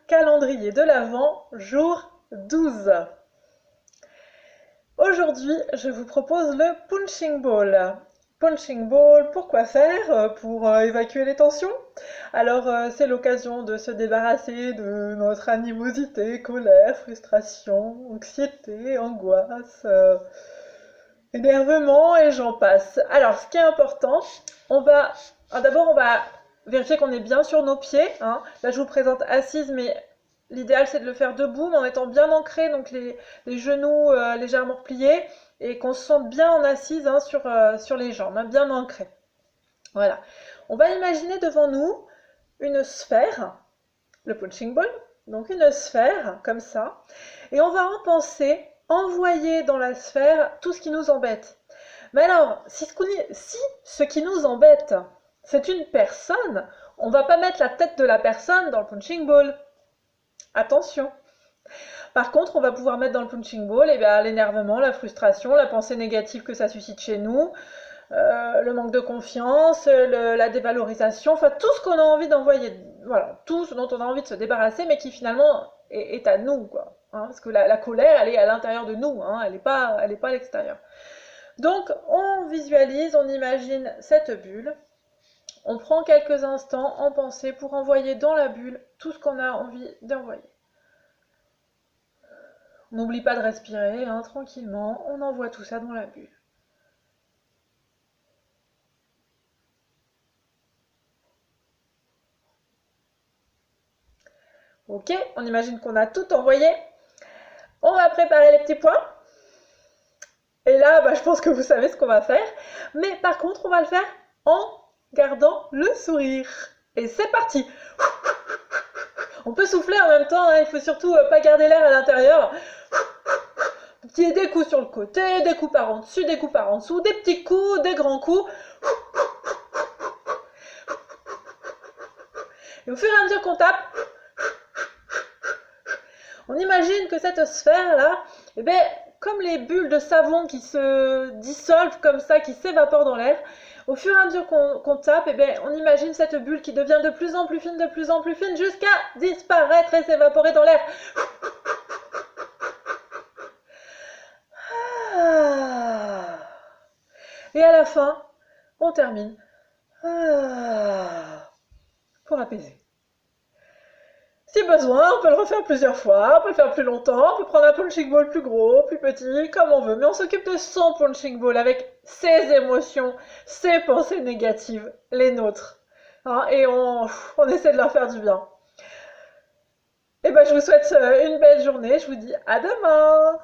calendrier de l'Avent, jour 12. Aujourd'hui, je vous propose le punching ball. Punching ball, pourquoi faire? Pour évacuer les tensions. Alors, c'est l'occasion de se débarrasser de notre animosité, colère, frustration, anxiété, angoisse, énervement et j'en passe. Alors, ce qui est important, d'abord, on va vérifier qu'on est bien sur nos pieds. Hein. Là, je vous présente assise, mais l'idéal, c'est de le faire debout, mais en étant bien ancré, donc les genoux légèrement repliés, et qu'on se sente bien en assise hein, sur les jambes, hein, bien ancré. Voilà. On va imaginer devant nous une sphère, le punching ball, donc une sphère, comme ça, et on va en penser, envoyer dans la sphère tout ce qui nous embête. Mais alors, si ce qui nous embête, c'est une personne, on ne va pas mettre la tête de la personne dans le punching ball. Attention. Par contre, on va pouvoir mettre dans le punching ball l'énervement, la frustration, la pensée négative que ça suscite chez nous, le manque de confiance, la dévalorisation, enfin tout ce qu'on a envie d'envoyer, voilà, tout ce dont on a envie de se débarrasser, mais qui finalement est à nous, quoi. Hein, parce que la colère, elle est à l'intérieur de nous, hein, elle n'est pas à l'extérieur. Donc, on visualise, on imagine cette bulle. On prend quelques instants en pensée pour envoyer dans la bulle tout ce qu'on a envie d'envoyer. On n'oublie pas de respirer, hein, tranquillement, on envoie tout ça dans la bulle. Ok, on imagine qu'on a tout envoyé. On va préparer les petits pois. Et là, je pense que vous savez ce qu'on va faire. Mais par contre, on va le faire en gardant le sourire. Et c'est parti. On peut souffler en même temps, hein, il faut surtout pas garder l'air à l'intérieur. Des coups sur le côté, des coups par en dessus, des coups par en dessous, des petits coups, des grands coups. Et au fur et à mesure qu'on tape, on imagine que cette sphère-là, comme les bulles de savon qui se dissolvent comme ça, qui s'évaporent dans l'air, au fur et à mesure qu'on tape, on imagine cette bulle qui devient de plus en plus fine, jusqu'à disparaître et s'évaporer dans l'air. Et à la fin, on termine pour apaiser. Si besoin, on peut le refaire plusieurs fois, on peut le faire plus longtemps, on peut prendre un punching ball plus gros, plus petit, comme on veut. Mais on s'occupe de son punching ball avec ses émotions, ses pensées négatives, les nôtres. Hein, et on essaie de leur faire du bien. Et je vous souhaite une belle journée, je vous dis à demain!